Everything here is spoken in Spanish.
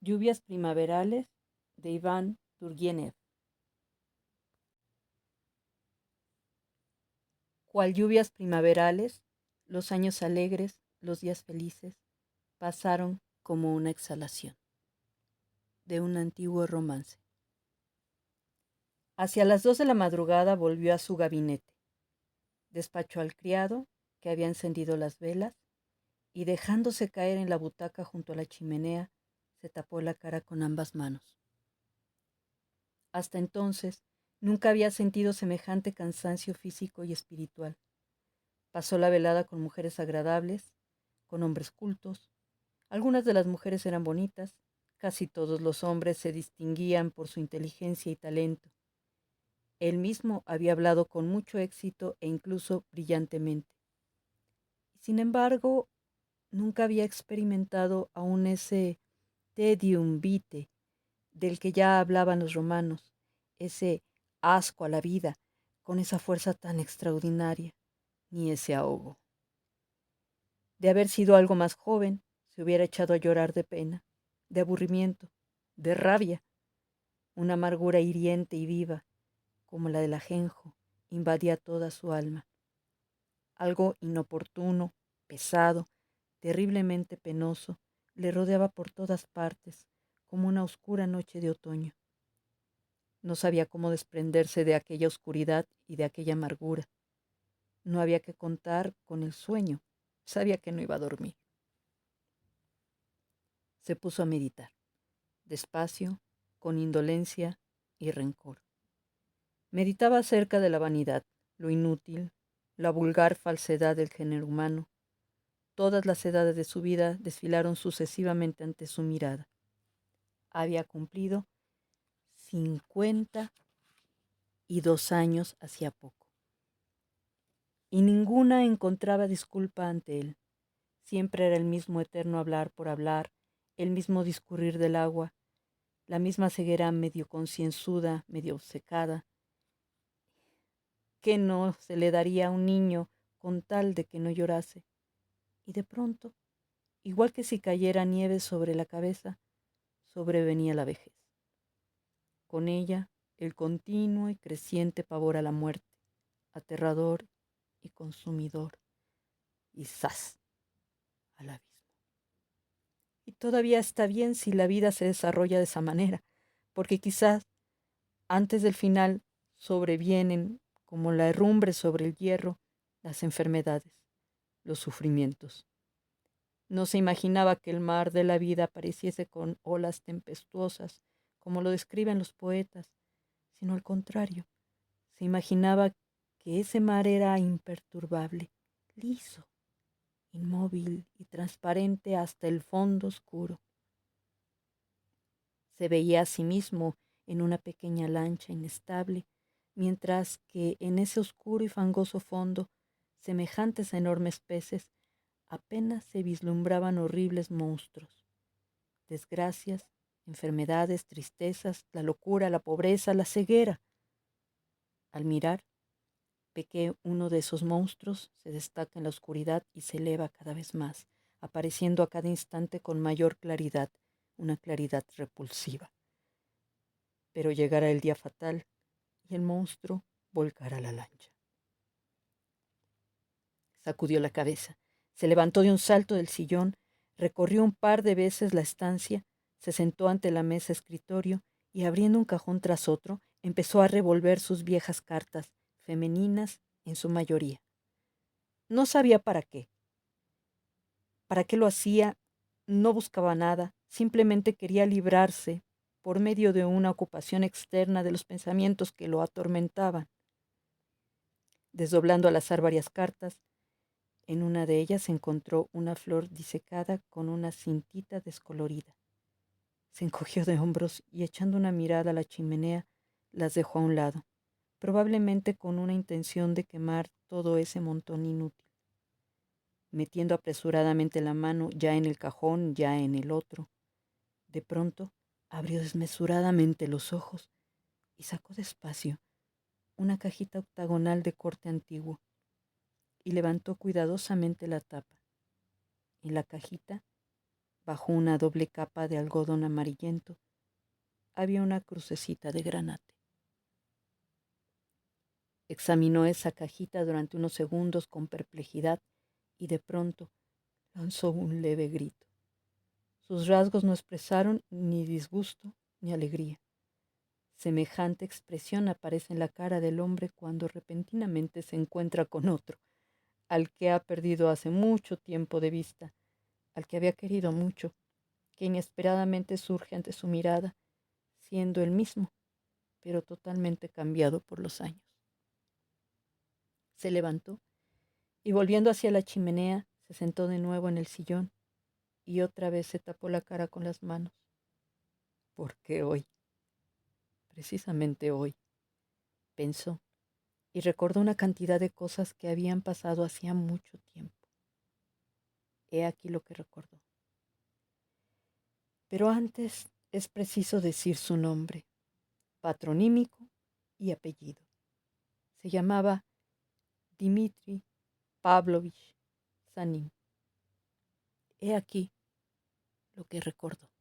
Lluvias primaverales de Iván Turgenev. Cual lluvias primaverales, los años alegres, los días felices, pasaron como una exhalación de un antiguo romance. Hacia las 2 de la madrugada volvió a su gabinete, despachó al criado, que había encendido las velas, y dejándose caer en la butaca junto a la chimenea, se tapó la cara con ambas manos. Hasta entonces, nunca había sentido semejante cansancio físico y espiritual. Pasó la velada con mujeres agradables, con hombres cultos. Algunas de las mujeres eran bonitas, casi todos los hombres se distinguían por su inteligencia y talento. Él mismo había hablado con mucho éxito e incluso brillantemente. Sin embargo, nunca había experimentado aún ese tedium vitae del que ya hablaban los romanos, ese asco a la vida con esa fuerza tan extraordinaria, ni ese ahogo. De haber sido algo más joven, se hubiera echado a llorar de pena, de aburrimiento, de rabia. Una amargura hiriente y viva, como la del ajenjo, invadía toda su alma. Algo inoportuno, pesado, terriblemente penoso, le rodeaba por todas partes, como una oscura noche de otoño. No sabía cómo desprenderse de aquella oscuridad y de aquella amargura. No había que contar con el sueño. Sabía que no iba a dormir. Se puso a meditar, despacio, con indolencia y rencor. Meditaba acerca de la vanidad, lo inútil, la vulgar falsedad del género humano. Todas las edades de su vida desfilaron sucesivamente ante su mirada. Había cumplido 52 años hacía poco. Y ninguna encontraba disculpa ante él. Siempre era el mismo eterno hablar por hablar, el mismo discurrir del agua, la misma ceguera medio concienzuda, medio obcecada. ¿Qué no se le daría a un niño con tal de que no llorase? Y de pronto, igual que si cayera nieve sobre la cabeza, sobrevenía la vejez. Con ella, el continuo y creciente pavor a la muerte, aterrador y consumidor, y ¡zas!, al abismo. Y todavía está bien si la vida se desarrolla de esa manera, porque quizás antes del final sobrevienen, como la herrumbre sobre el hierro, las enfermedades, los sufrimientos. No se imaginaba que el mar de la vida apareciese con olas tempestuosas, como lo describen los poetas, sino al contrario. Se imaginaba que ese mar era imperturbable, liso, inmóvil y transparente hasta el fondo oscuro. Se veía a sí mismo en una pequeña lancha inestable, mientras que en ese oscuro y fangoso fondo, semejantes a enormes peces, apenas se vislumbraban horribles monstruos. Desgracias, enfermedades, tristezas, la locura, la pobreza, la ceguera. Al mirar, ve que uno de esos monstruos se destaca en la oscuridad y se eleva cada vez más, apareciendo a cada instante con mayor claridad, una claridad repulsiva. Pero llegará el día fatal y el monstruo volcará la lancha. Sacudió la cabeza, se levantó de un salto del sillón, recorrió un par de veces la estancia, se sentó ante la mesa escritorio y abriendo un cajón tras otro, empezó a revolver sus viejas cartas, femeninas en su mayoría. No sabía para qué. ¿Para qué lo hacía? No buscaba nada, simplemente quería librarse, por medio de una ocupación externa, de los pensamientos que lo atormentaban. Desdoblando al azar varias cartas, en una de ellas encontró una flor disecada con una cintita descolorida. Se encogió de hombros y echando una mirada a la chimenea, las dejó a un lado, probablemente con una intención de quemar todo ese montón inútil. Metiendo apresuradamente la mano ya en el cajón, ya en el otro, de pronto abrió desmesuradamente los ojos y sacó despacio una cajita octagonal de corte antiguo y levantó cuidadosamente la tapa. En la cajita bajo una doble capa de algodón amarillento, había una crucecita de granate. Examinó esa cajita durante unos segundos con perplejidad y de pronto lanzó un leve grito. Sus rasgos no expresaron ni disgusto ni alegría. Semejante expresión aparece en la cara del hombre cuando repentinamente se encuentra con otro, al que ha perdido hace mucho tiempo de vista, al que había querido mucho, que inesperadamente surge ante su mirada, siendo el mismo, pero totalmente cambiado por los años. Se levantó y volviendo hacia la chimenea, se sentó de nuevo en el sillón y otra vez se tapó la cara con las manos. ¿Por qué hoy? Precisamente hoy, pensó, y recordó una cantidad de cosas que habían pasado hacía mucho tiempo. He aquí lo que recordó. Pero antes es preciso decir su nombre, patronímico y apellido. Se llamaba Dmitri Pavlovich Sanin. He aquí lo que recordó.